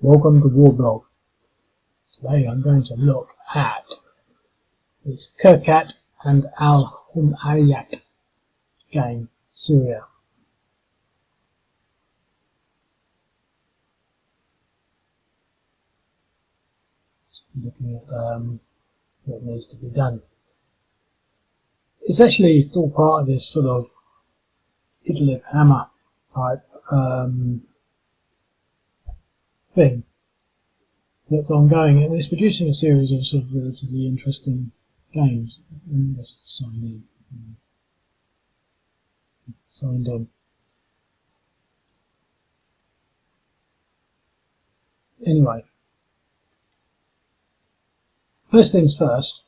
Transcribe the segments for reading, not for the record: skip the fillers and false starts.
Welcome to War Blog. Today I'm going to look at this Kirkat and Humaryat game, Syria. So looking at what needs to be done. It's actually all part of this sort of Idlib hammer type thing that's ongoing, and it's producing a series of sort of relatively interesting games. Let's sign in. Signed in. Anyway, first things first,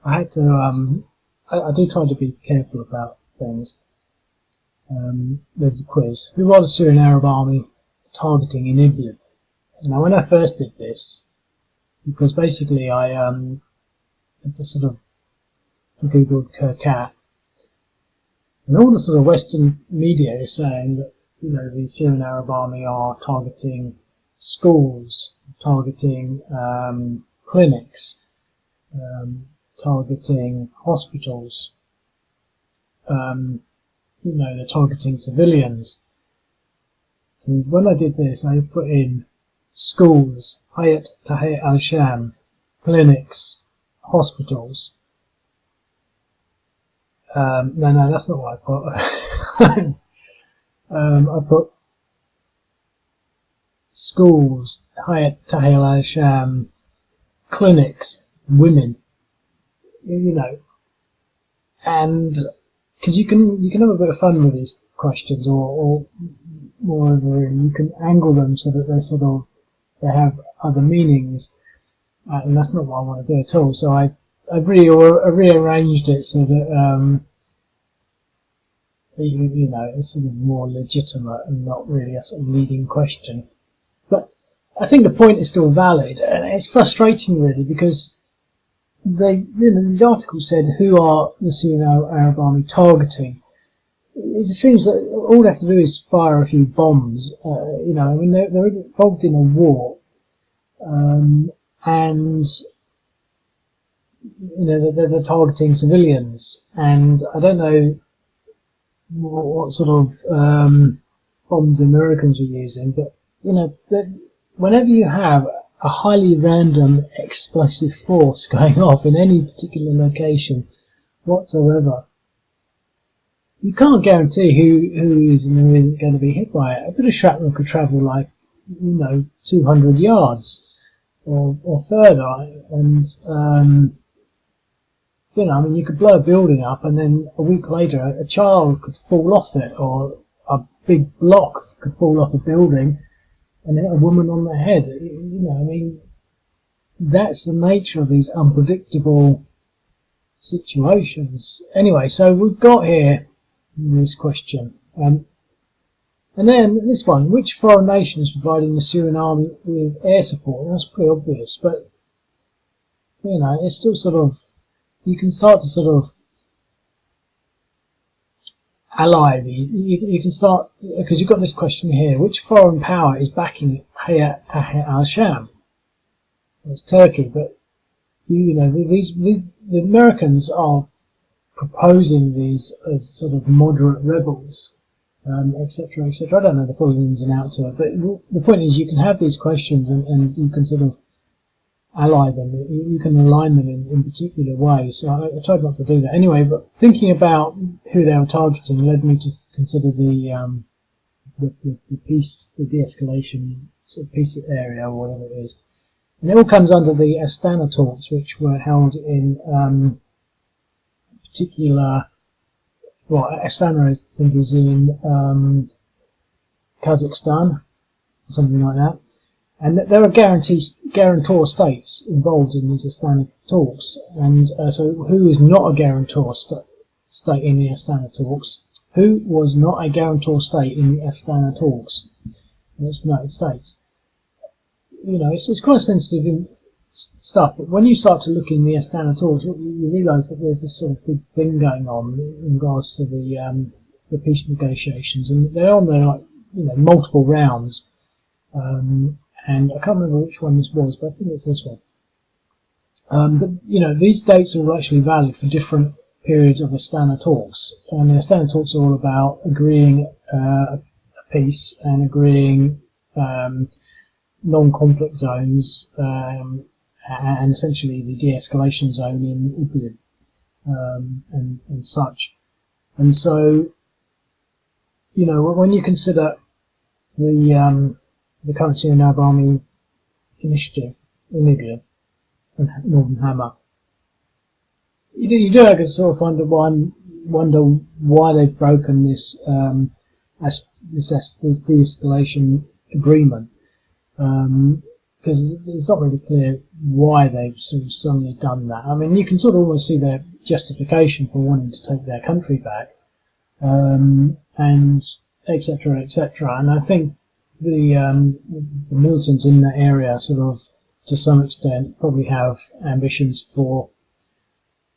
I had to, I do try to be careful about things. There's a quiz. Who are the Syrian Arab Army targeting in Idlib? Now, when I first did this, because basically I just sort of googled Kirkat, and all the sort of Western media is saying that, you know, the Syrian Arab Army are targeting schools, targeting clinics, targeting hospitals, you know, they're targeting civilians. And when I did this, I put in schools, Hayat Tahrir al-Sham, clinics, hospitals. No, that's not what I put. I put schools, Hayat Tahrir al-Sham, clinics, women. You know, and because you can have a bit of fun with these questions, or moreover, you can angle them so that they have other meanings, and that's not what I want to do at all. So I rearranged it so that you know, it's sort of more legitimate and not really a sort of leading question. But I think the point is still valid, and it's frustrating really because these articles said, who are the Syrian Arab Army targeting? It seems that all they have to do is fire a few bombs. You know, I mean, they're involved in a war, and you know, they're targeting civilians. And I don't know what sort of bombs the Americans are using, but you know, whenever you have a highly random explosive force going off in any particular location whatsoever, you can't guarantee who is and who isn't going to be hit by it. A bit of shrapnel could travel like, you know, 200 yards or further, and you know, I mean, you could blow a building up and then a week later a child could fall off it, or a big block could fall off a building and hit a woman on the head. You know, I mean, that's the nature of these unpredictable situations. Anyway, so we've got here this question. And then this one, which foreign nation is providing the Syrian army with air support? That's pretty obvious, but, you know, it's still sort of, you can start to sort of ally you can start, because you've got this question here, which foreign power is backing Hayat Tahrir al-Sham? It's Turkey, but you know, the Americans are proposing these as sort of moderate rebels, etc., etc. I don't know the full ins and outs of it, but the point is you can have these questions and you can sort of ally them, you can align them in particular ways. So I tried not to do that anyway, but thinking about who they were targeting led me to consider the peace, the de-escalation sort of peace area, or whatever it is. And it all comes under the Astana talks, which were held in particular, well, Astana I think is in Kazakhstan, or something like that. And there are guarantor states involved in these Astana talks. And so who is not a guarantor state in the Astana talks? Who was not a guarantor state in the Astana talks? And it's the United States. You know, it's quite sensitive stuff, but when you start to look in the Astana talks, you realise that there's this sort of big thing going on in regards to the peace negotiations, and they're on there, like, you know, multiple rounds. and I can't remember which one this was, but I think it's this one. But you know, these dates are actually valid for different periods of Astana talks, and the Astana talks are all about agreeing a peace and agreeing non-conflict zones, and essentially the de-escalation zone in Idlib, and such. And so, you know, when you consider the current Syrian Army initiative in Idlib and Northern Hama, you do have to sort of wonder why they've broken this de-escalation agreement, because it's not really clear why they've sort of suddenly done that. I mean, you can sort of almost see their justification for wanting to take their country back, and etc. etc. And I think the militants in that area sort of, to some extent, probably have ambitions for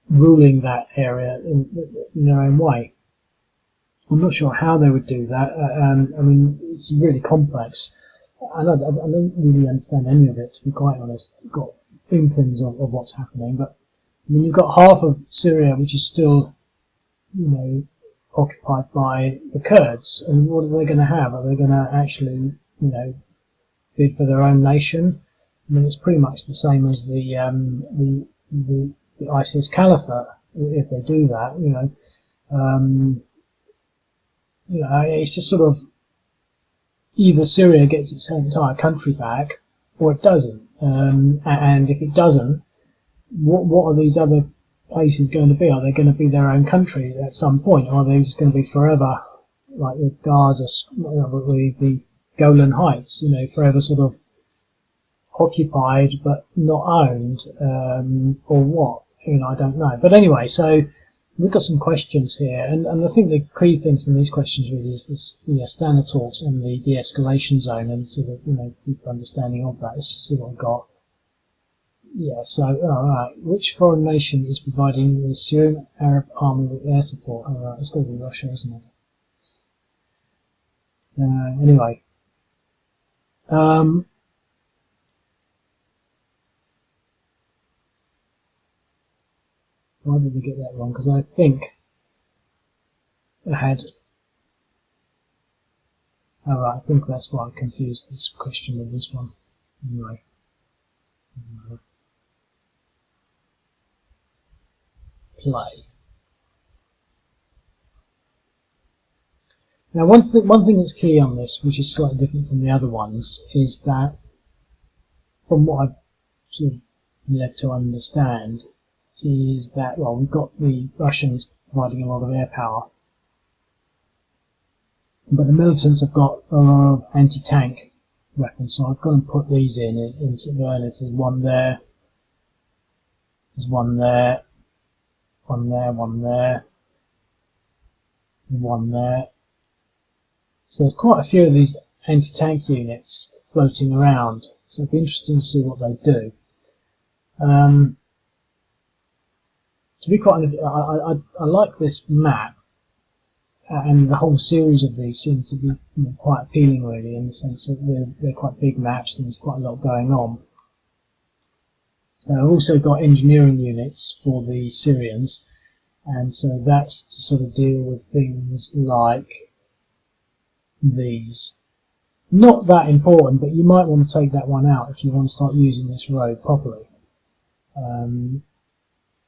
ruling that area in their own way. I'm not sure how they would do that. I mean, it's really complex. I don't really understand any of it, to be quite honest. I've got inklings of what's happening, but I mean, you've got half of Syria which is still, you know, occupied by the Kurds, and what are they going to have? Are they going to actually, you know, bid for their own nation? I mean, it's pretty much the same as the ISIS caliphate, if they do that, you know. You know, it's just sort of either Syria gets its entire country back or it doesn't. And if it doesn't, what are these other places going to be? Are they going to be their own country at some point, or are they just going to be forever, like the Gaza, the Golan Heights, you know, forever sort of occupied but not owned, or what? You know, I don't know. But anyway, so we've got some questions here, and I think the key things in these questions really is this, the Astana talks and the de-escalation zone, and sort of, you know, deeper understanding of that. Let's just see what we've got. Yeah, so, alright, which foreign nation is providing the Syrian Arab army with air support? Alright, it's got to be Russia, isn't it? Anyway. Why did we get that wrong? Because I think I had... Alright, I think that's why I confused this question with this one. Anyway. Play. Now, one thing that's key on this, which is slightly different from the other ones, is that, from what I've sort of led to understand, is that, well, we've got the Russians providing a lot of air power, but the militants have got a lot of anti-tank weapons, so I've got to put these in St. Ernest. There's one there, there's one there, one there, one there, and one there. So there's quite a few of these anti-tank units floating around, so it'd be interesting to see what they do. To be quite honest, I like this map, and the whole series of these seem to be, you know, quite appealing, really, in the sense that they're quite big maps and there's quite a lot going on. I've also got engineering units for the Syrians, and so that's to sort of deal with things like these. Not that important, but you might want to take that one out if you want to start using this road properly.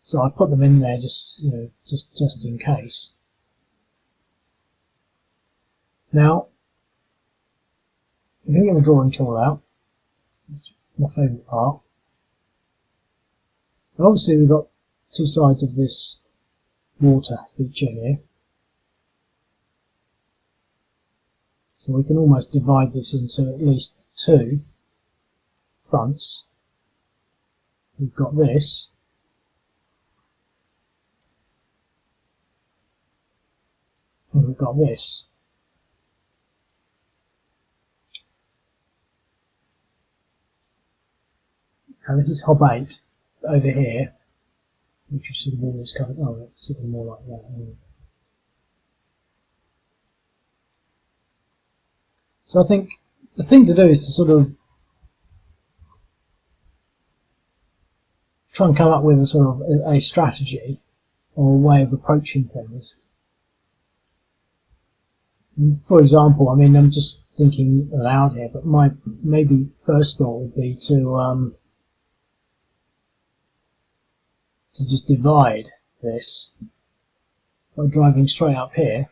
So I put them in there just, you know, just in case. Now, I'm going to get my drawing tool out. It's my favourite part. And obviously we've got two sides of this water feature here. So we can almost divide this into at least two fronts. We've got this. And we've got this. Now this is Hob 8 over here, which is sort of always covered. Oh, it's sort of more like that. So I think the thing to do is to sort of try and come up with a sort of a strategy or a way of approaching things. For example, I mean, I'm just thinking aloud here, but my maybe first thought would be to just divide this by driving straight up here,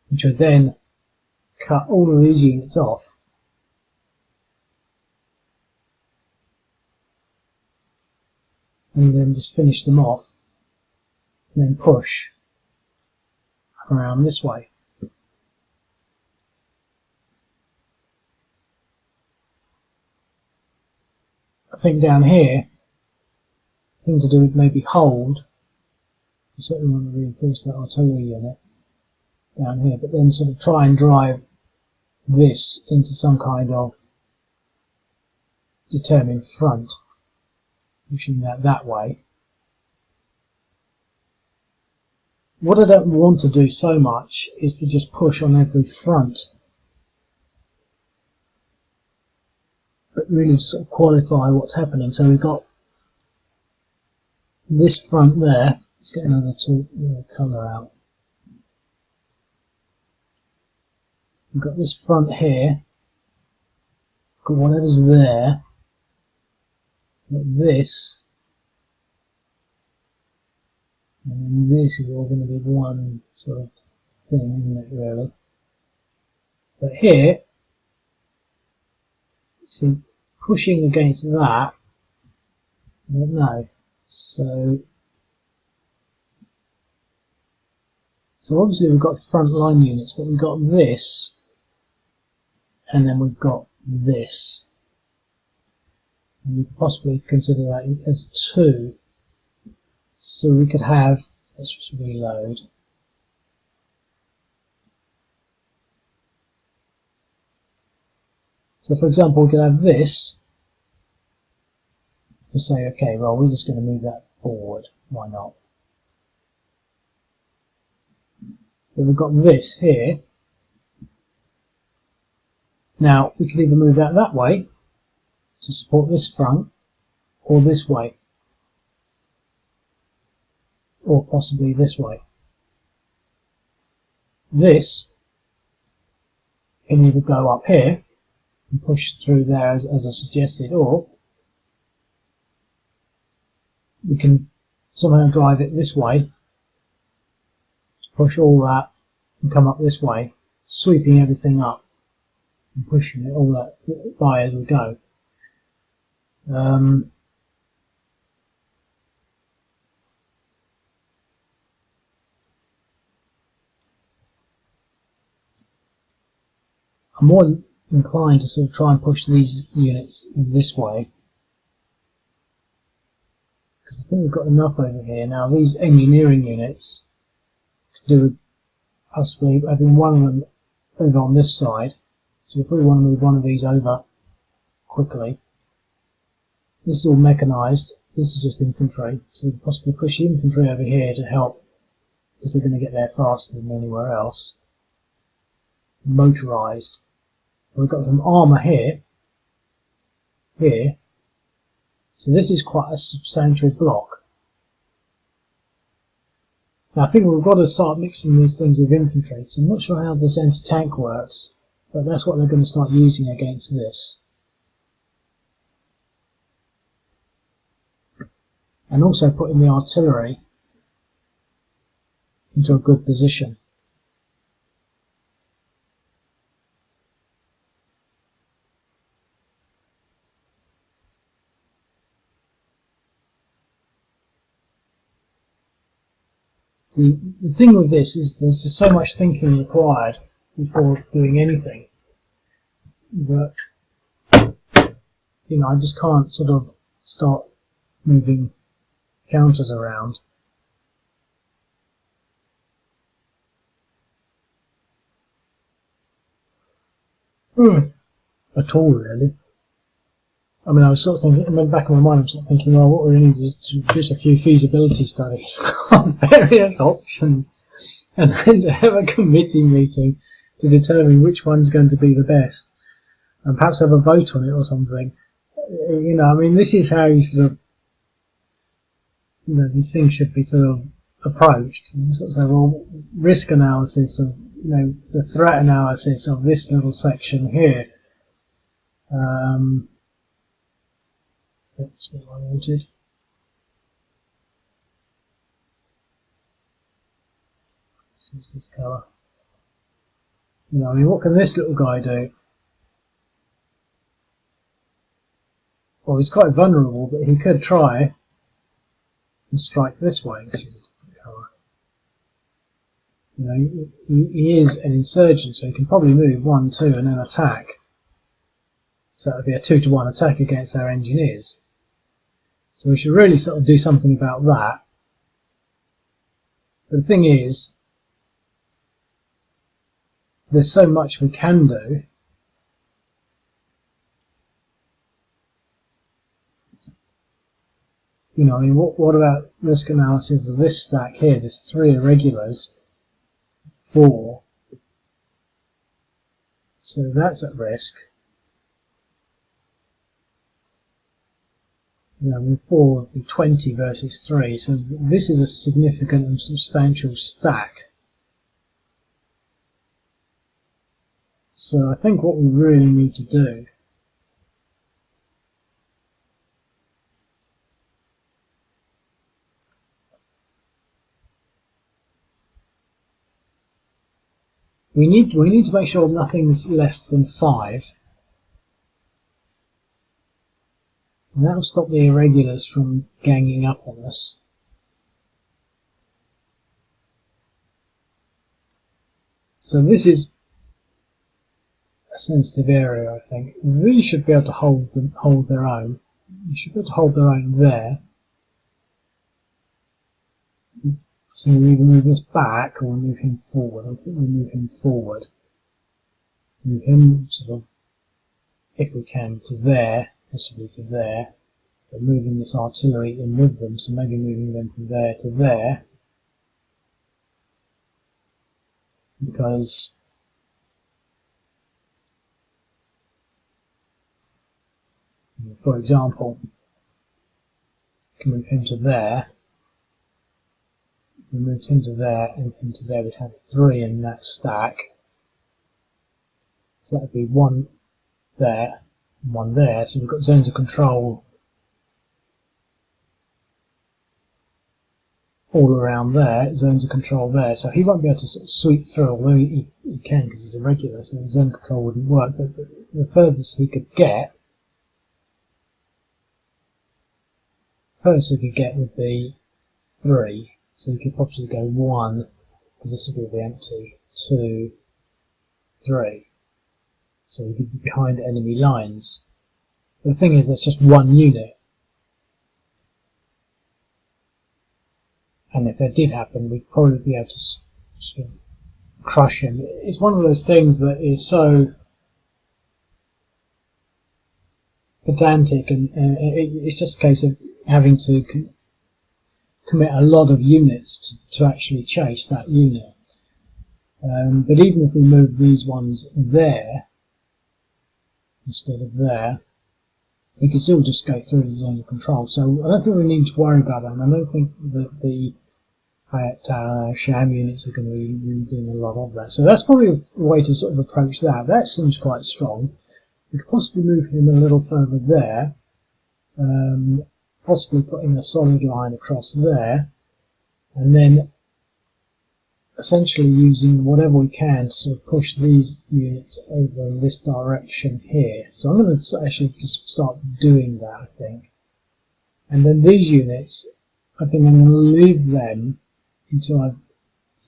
which would then cut all of these units off, and then just finish them off, and then push around this way. I think down here, the thing to do would maybe hold. I certainly want to reinforce that artillery unit down here, but then sort of try and drive this into some kind of determined front, pushing that way. What I don't want to do so much is to just push on every front, but really sort of qualify what's happening. So we've got this front there. Let's get another colour out. We've got this front here. Got whatever's there. Got this. And this is all going to be one sort of thing, isn't it, really? But here, see, pushing against that, I don't know. So obviously we've got front line units, but we've got this, and then we've got this. And you could possibly consider that as two. So we could have, let's just reload. So for example, we could have this, and say, okay, well, we're just going to move that forward. Why not? But we've got this here. Now, we could either move that way to support this front, or this way, or possibly this way. This can either go up here and push through there as I suggested, or we can somehow drive it this way, push all that and come up this way, sweeping everything up and pushing it all that by as we go. I'm more inclined to sort of try and push these units this way, because I think we've got enough over here. Now these engineering units could do with possibly having one of them over on this side, so we probably want to move one of these over quickly. This is all mechanised, this is just infantry, so we could possibly push the infantry over here to help, because they're going to get there faster than anywhere else. Motorised. We've got some armour here, so this is quite a substantial block. Now I think we've got to start mixing these things with infantry, so I'm not sure how this anti-tank works, but that's what they're going to start using against this. And also putting the artillery into a good position. See, the thing with this is there's just so much thinking required before doing anything that, you know, I just can't sort of start moving counters around. At all, really. I mean, I was sort of thinking, in the back of my mind, I'm sort of thinking, well, what we need is to do a few feasibility studies on various options and then to have a committee meeting to determine which one's going to be the best, and perhaps have a vote on it or something. You know, I mean, this is how you sort of, you know, these things should be sort of approached. You sort of say, well, risk analysis of, you know, the threat analysis of this little section here. Oops, not what I wanted. Use this colour. You know, I mean, what can this little guy do? Well, he's quite vulnerable, but he could try and strike this way. Let's use a different colour. You know, he is an insurgent, so he can probably move 1, 2, and then attack. So that would be a 2-to-1 attack against our engineers. So we should really sort of do something about that. But the thing is, there's so much we can do. You know, I mean, what about risk analysis of this stack here? There's 3 irregulars, 4. So that's at risk. You know, with 4 would be 20 versus 3. So this is a significant and substantial stack. So I think what we really need to do we need to make sure nothing's less than 5. And that will stop the irregulars from ganging up on us. So this is a sensitive area, I think. We should be able to hold their own. You should be able to hold their own there. So we either move this back or we move him forward. I think we move him forward. Move him sort of, if we can, to there, possibly to there. But moving this artillery in with them, so maybe moving them from there to there. Because for example, we can move him to there. We moved him to there and him to there. We'd have 3 in that stack. So that would be 1 there and 1 there. So we've got zones of control all around there, zones of control there. So he won't be able to sort of sweep through, although he can because he's irregular, so the zone control wouldn't work. But the furthest he could get, would be 3. So you could possibly go 1, because this will be empty, 2, 3. So we could be behind enemy lines. But the thing is, that's just 1 unit. And if that did happen, we'd probably be able to sort of crush him. It's one of those things that is so pedantic, and it's just a case of having to commit a lot of units to actually chase that unit. But even if we move these ones there instead of there, we can still just go through the zone of control. So I don't think we need to worry about them. I don't think that the sham units are going to be doing a lot of that. So that's probably a way to sort of approach that. That seems quite strong. We could possibly move him a little further there, possibly putting a solid line across there, and then essentially using whatever we can to sort of push these units over in this direction here. So I'm going to actually just start doing that, I think. And then these units, I think I'm going to leave them until I've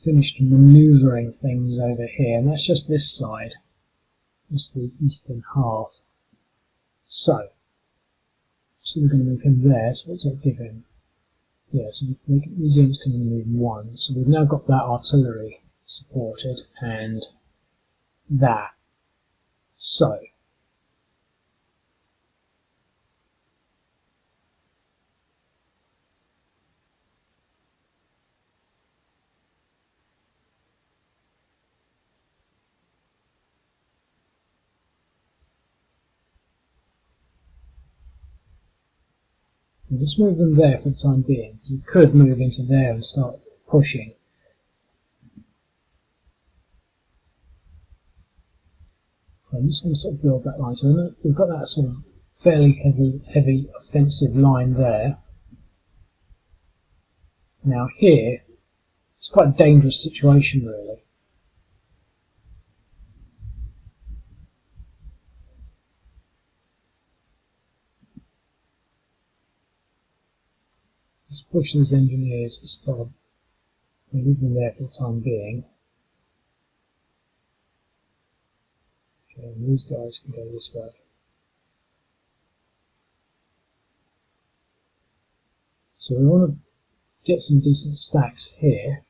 finished manoeuvring things over here. And that's just this side. Just the eastern half. So we're going to move him there. So what does that give him? Yeah, so these units can only move 1. So we've now got that artillery supported and that. So We'll just move them there for the time being. You could move into there and start pushing. I'm just going to sort of build that line. So we've got that sort of fairly heavy offensive line there. Now here, it's quite a dangerous situation really. Let's push these engineers as far. We'll leave them there for the time being. Okay, and these guys can go this way. So we want to get some decent stacks here.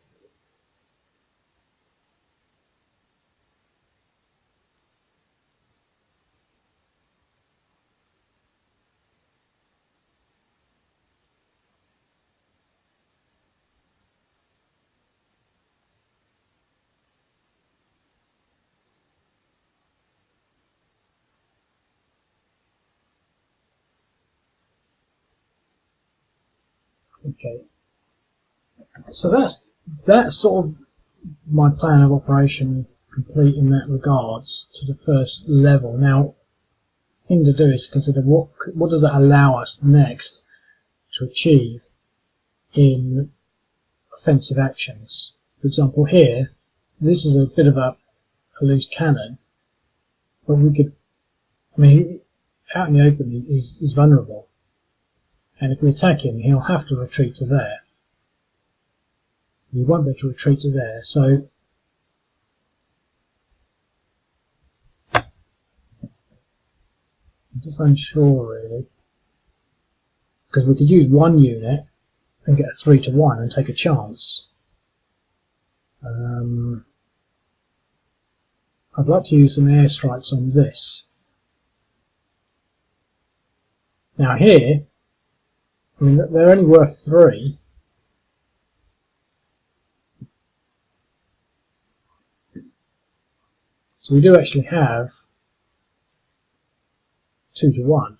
Okay, so that's sort of my plan of operation complete in that regards to the first level. Now, the thing to do is consider what does that allow us next to achieve in offensive actions. For example, here, this is a bit of a loose cannon, but we could, I mean, out in the open he's vulnerable, and if we attack him, he'll have to retreat to there. He won't be able to retreat to there, so I'm just unsure really, because we could use one unit and get a 3-to-1 and take a chance. I'd like to use some airstrikes on this. Now here, I mean, they're only worth 3. So we do actually have 2-to-1.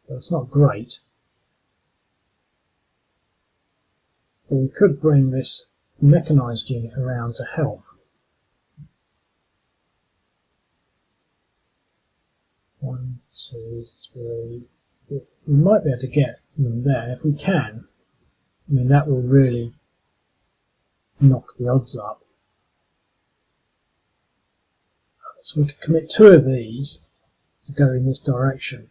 That's not great. But we could bring this mechanised unit around to help. 1, 2, 3. We might be able to get them there. If we can, I mean, that will really knock the odds up. So we could commit 2 of these to go in this direction.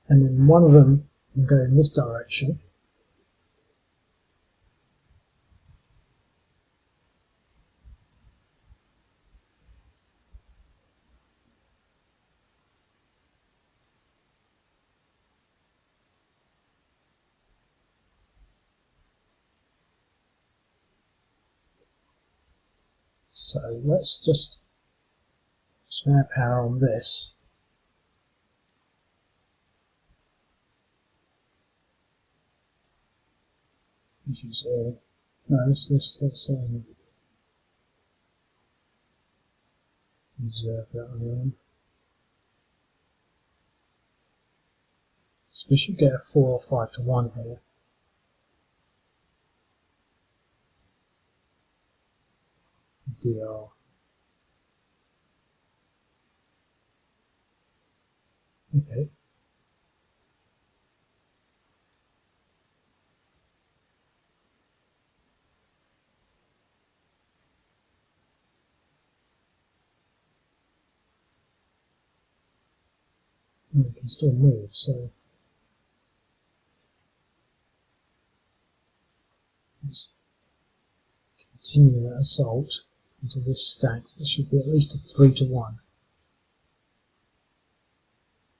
And then one of them can go in this direction. So let's just snap power on this. Use no, let's reserve that one. So we should get a 4 or 5-to-1 here. DR. Okay. And we can still move, so let's continue that assault until this stack. There should be at least a 3-to-1.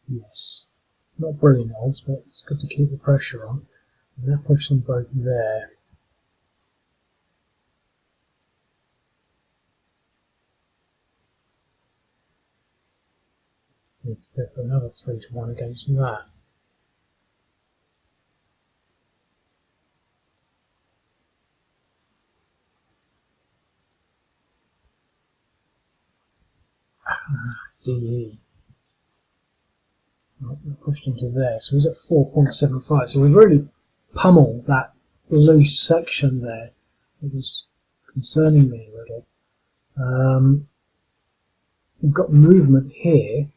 Yes. Not brilliant odds, but it's good to keep the pressure on. And that pushes them both there. We could go for another 3 to 1 against that. DE. Right, pushed him to there, so he's at 4.75. So we've really pummeled that loose section there. It was concerning me a little. We've got movement here,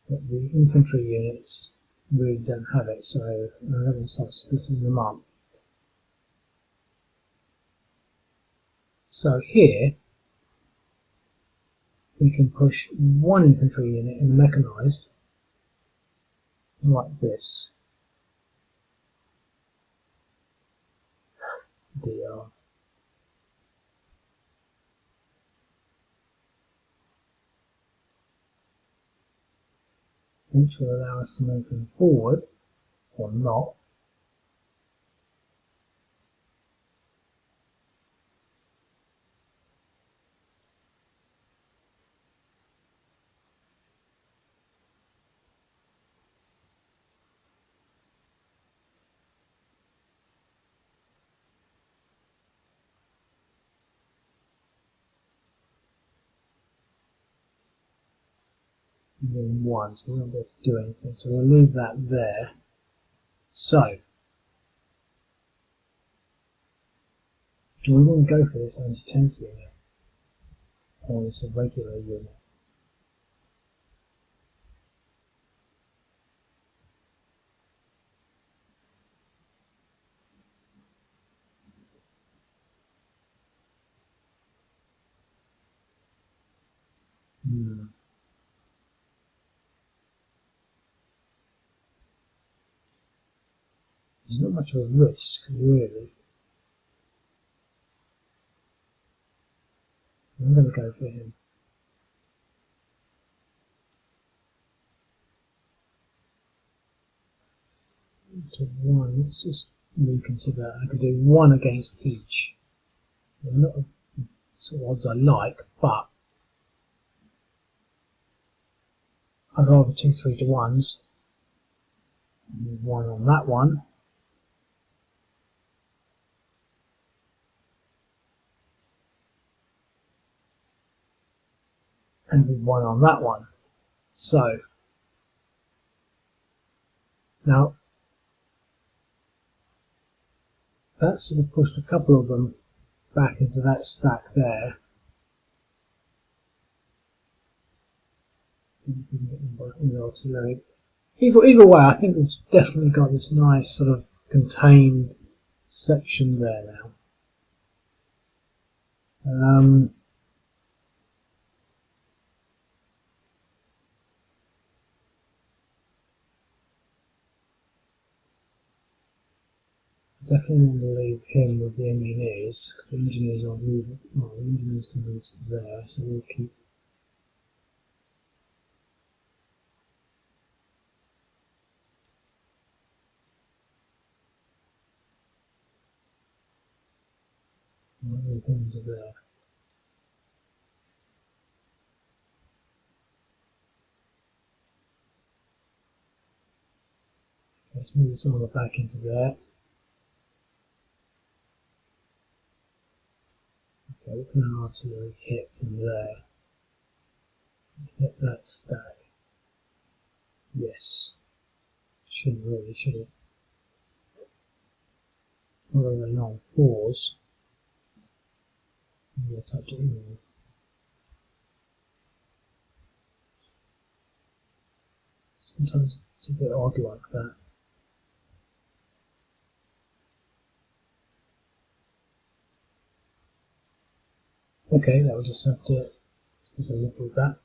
but the infantry units really don't have it, so I'm going to start splitting them up. So here we can push one infantry unit in mechanised like this. DR. Which will allow us to move them forward, or not. In one, so we won't be able to do anything, so we'll leave that there. So, do we want to go for this anti-tank unit, or this a regular unit? There's not much of a risk, really. I'm going to go for him. To one, let's just reconsider that. I could do one against each. They're not the sort of odds I like, but I'd rather 2 3 to 1s. One on that one. And one on that one. So, now, that sort of pushed a couple of them back into that stack there. Artillery. Either way, I think we've definitely got this nice sort of contained section there now. Definitely want to leave him with the engineers, because the engineers aren't moving. Well, the engineers can move to there, so we'll keep. We'll move him to there. Okay, let's move this all back into there. Okay, we can artillery hit from there. Hit that stack. Yes. Shouldn't really, should it? Although they're not on 4s. We'll touch it anyway. Sometimes it's a bit odd like that. Okay, that will just have to live with that.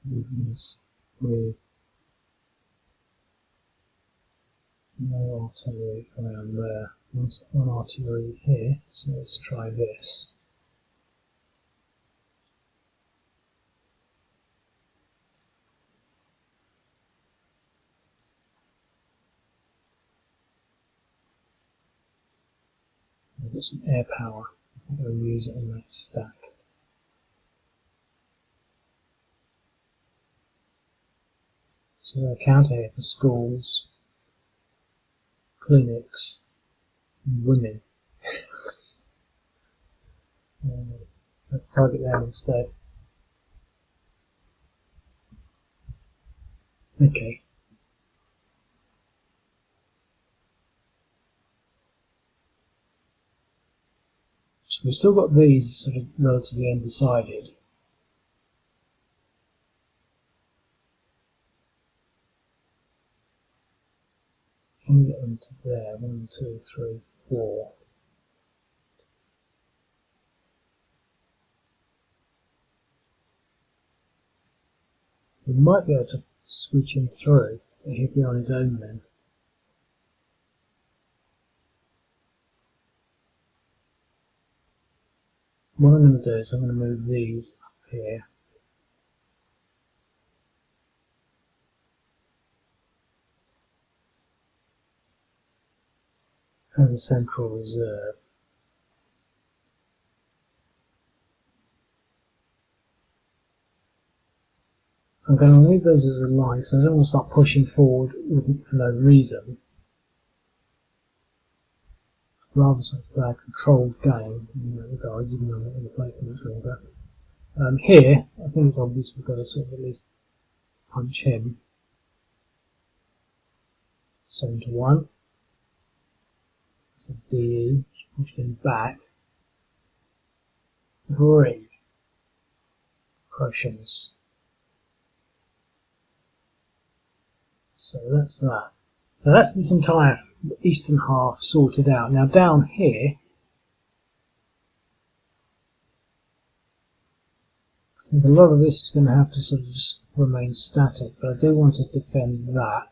Movements with no artillery around there. One artillery here, so let's try this. put some air power. I'm going to use it on that stack. So I count here for schools, clinics, and women. I'll target them instead. Okay. So we've still got these sort of relatively undecided. Can we get them to there? 1, 2, 3, 4. We might be able to switch him through, but he'll be on his own then. What I'm going to do is I'm going to move these up here. As a central reserve. I'm going to leave those as a line because I don't want to start pushing forward for no reason. Rather sort of play a controlled game in that regard, even though I'm not going to play for much longer. Here, I think it's obvious we've got to sort of at least punch him. 7 to 1. That's a DE, push him back. 3 Prussians. So that's that. So that's this entire eastern half sorted out. Now down here, I think a lot of this is going to have to sort of just remain static, but I do want to defend that.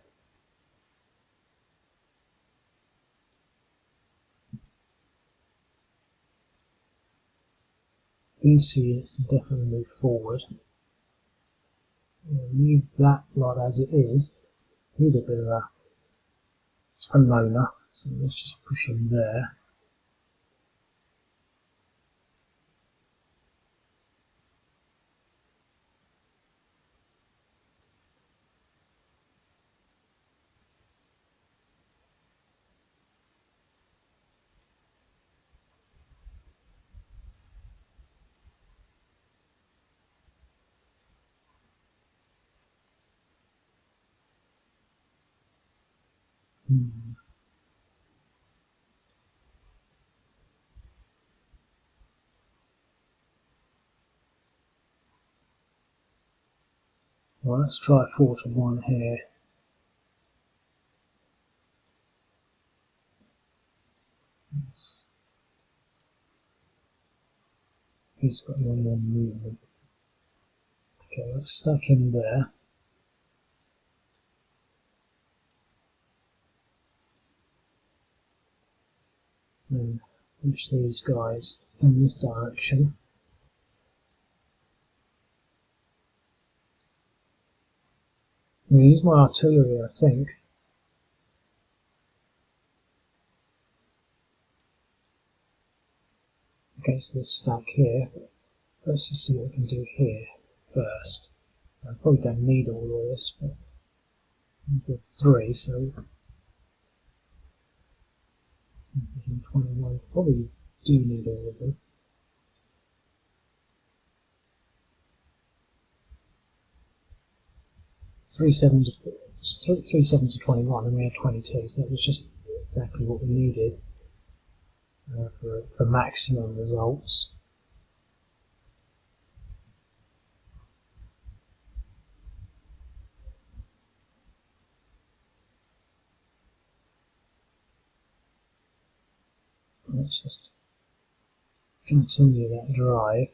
These 2 units can definitely move forward. We'll leave that lot as it is. He's a bit of a loner, so let's just push him there. Well, let's try 4 to 1 here. He's got no more movement. Okay, let's stack him there. And push these guys in this direction. I'm going to use my artillery, I think. Against this stack here. Let's just see what we can do here first. I probably don't need all of this, but we've got 3, so 21. Probably do need all of them. Three seven to 21, and we had 22, so that was just exactly what we needed for maximum results. Let's just continue that drive.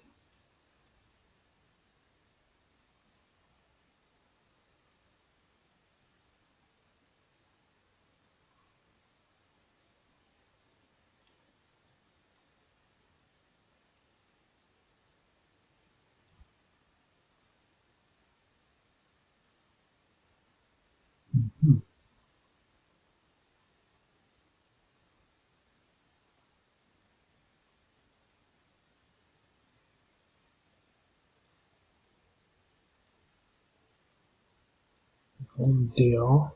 on DR.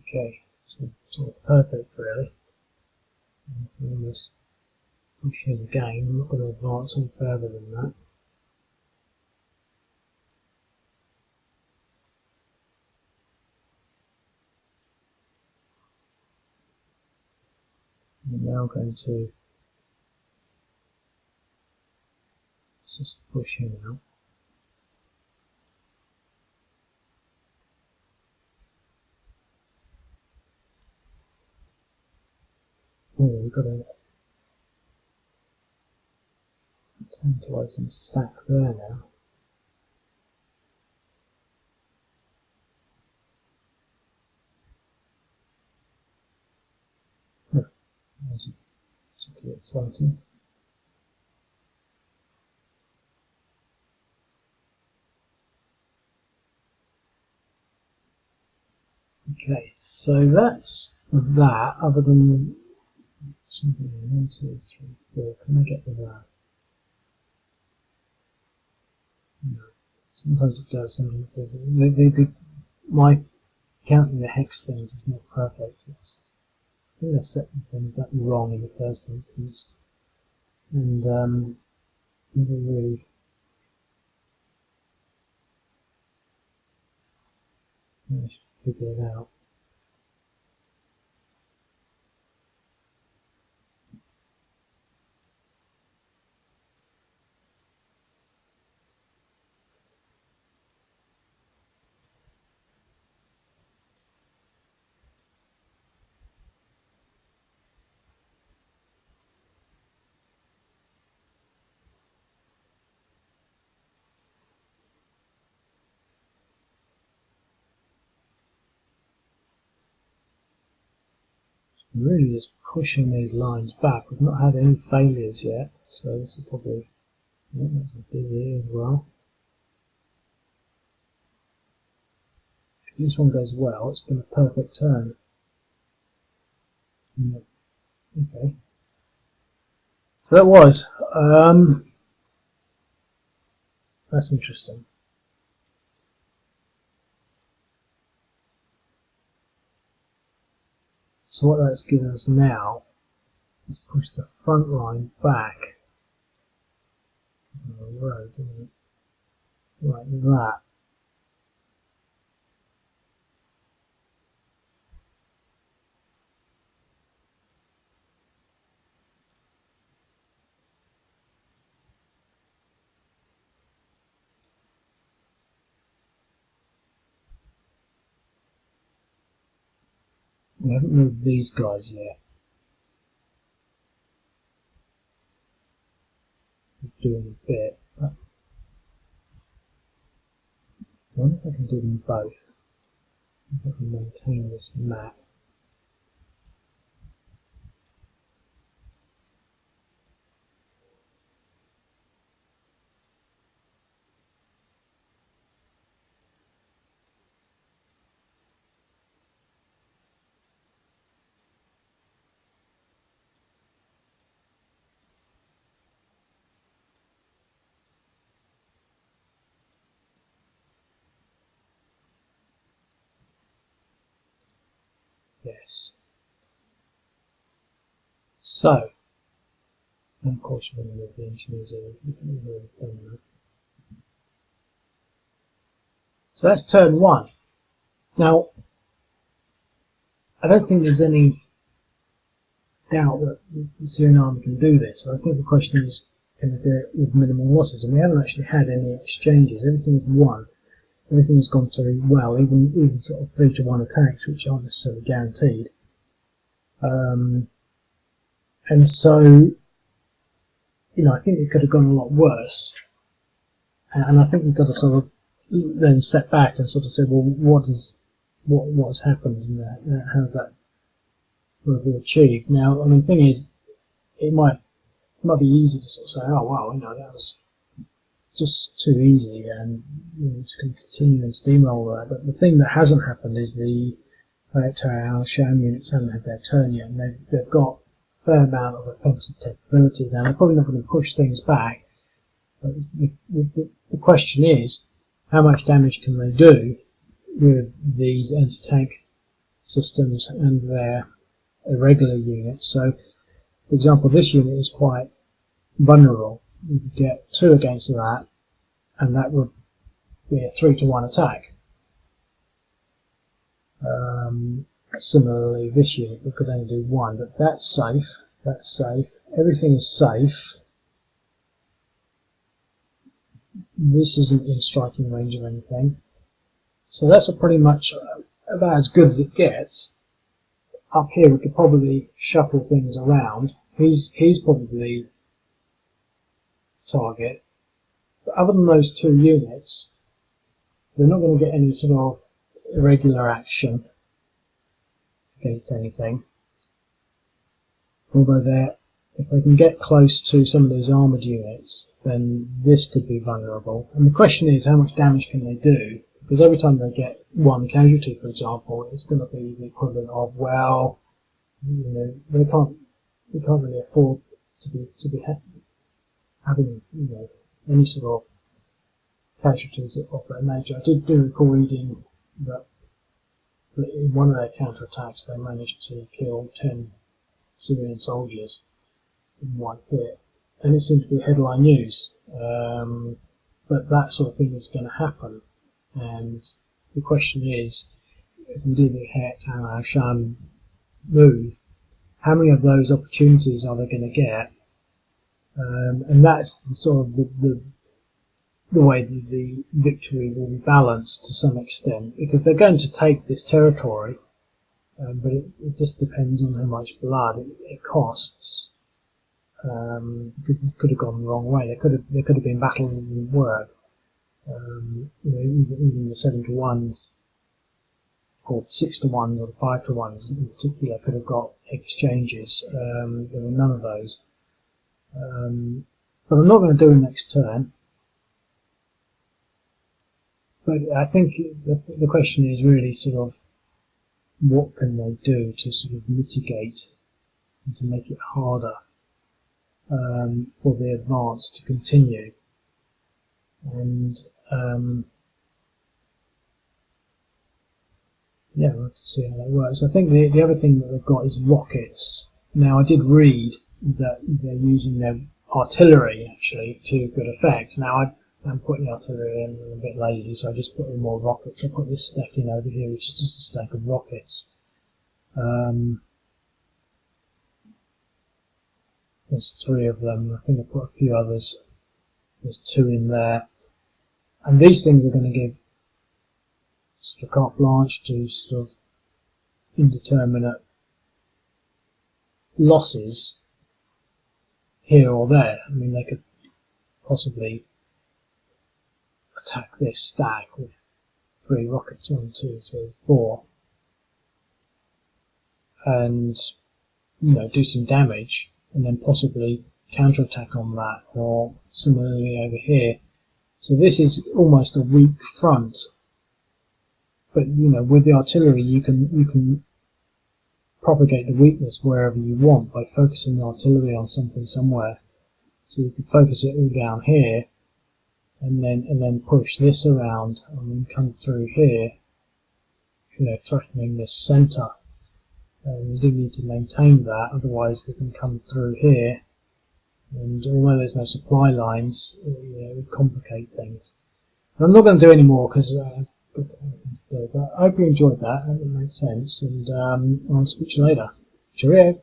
Okay, so sort of perfect really. Let's push in again. I'm not going to advance any further than that. I'm now going to just push in now. Oh, we've got a tantalising stack there now. Oh, that's particularly exciting. Okay, so that's that, other than something 1, 2, 3, 4. Can I get to that? No. Sometimes it does, sometimes it doesn't. My counting the hex things is not perfect. I think they're setting things up wrong in the first instance, and never really managed to figure it out. I'm really just pushing these lines back. We've not had any failures yet, so this is probably what I do here as well. If this one goes well, it's been a perfect turn. Okay. So that was. That's interesting. So what that's given us now is push the front line back on the road, isn't it? Like that. We haven't moved these guys yet. We're doing a bit. But I wonder if I can do them both. If I can maintain this map. Yes. So, and of course you're going to move the engineers in. Isn't really done that. So that's turn one. Now, I don't think there's any doubt that the Syrian army can do this, but I think the question is, can they do it with minimal losses? And we haven't actually had any exchanges. Everything is won. Everything has gone very well, even sort of 3-to-1 attacks, which aren't necessarily guaranteed. And so, I think it could have gone a lot worse. And I think we've got to sort of then step back and sort of say, well, what's happened and how's that be achieved? Now, I mean, the thing is, it might be easy to sort of say, oh wow, that was just too easy, and it's going to continue and steamroll that. But the thing that hasn't happened is the Hayat Tahrir al-Sham units haven't had their turn yet, and they've got fair amount of offensive capability. Now they're probably not going to push things back, but the question is, how much damage can they do with these anti-tank systems and their irregular units? So, for example, this unit is quite vulnerable. You could get 2 against that, and that would be a 3-to-1 attack. Similarly, this unit we could only do 1, but that's safe. That's safe. Everything is safe. This isn't in striking range of anything, so that's pretty much about as good as it gets. Up here we could probably shuffle things around. He's probably the target, but other than those 2 units, they're not going to get any sort of irregular action against anything. Although if they can get close to some of these armoured units, then this could be vulnerable. And the question is, how much damage can they do? Because every time they get 1 casualty, for example, it's going to be the equivalent of, well, you know, they can't really afford to be having, you know, any sort of casualties of that nature. I do recall reading that in one of their counterattacks they managed to kill 10 Syrian soldiers in one hit, and it seemed to be headline news. But that sort of thing is going to happen, and the question is, if we do the Hayat al-Sham move, how many of those opportunities are they going to get? And that's the sort of the way that the victory will be balanced to some extent, because they're going to take this territory, but it just depends on how much blood it costs. Because this could have gone the wrong way. There could have been battles that didn't work. You know, even the 7-to-1s, or the 6-to-1s, or the 5-to-1s in particular could have got exchanges. There were none of those. But I'm not going to do it next turn. But I think the question is really sort of, what can they do to sort of mitigate and to make it harder for the advance to continue? And yeah, we'll have to see how that works. I think the other thing that they've got is rockets. Now, I did read that they're using their artillery actually to good effect. Now, I'm putting artillery in, I'm a bit lazy, so I just put in more rockets. I put this stack in over here, which is just a stack of rockets. There's 3 of them. I think I put a few others. There's 2 in there. And these things are going to give sort of carte blanche to sort of indeterminate losses here or there. I mean, they could possibly attack this stack with 3 rockets, 1, 2, 3, 4, and, you know, do some damage, and then possibly counterattack on that, or similarly over here. So this is almost a weak front, but you know, with the artillery you can propagate the weakness wherever you want by focusing the artillery on something somewhere. So you could focus it all down here, and then push this around and then come through here, you know, threatening this centre. And you do need to maintain that, otherwise they can come through here, and although there's no supply lines, you know, it would complicate things. And I'm not going to do any more because I've got other things to do, but I hope you enjoyed that. I hope it makes sense, and I'll speak to you later. Cheerio!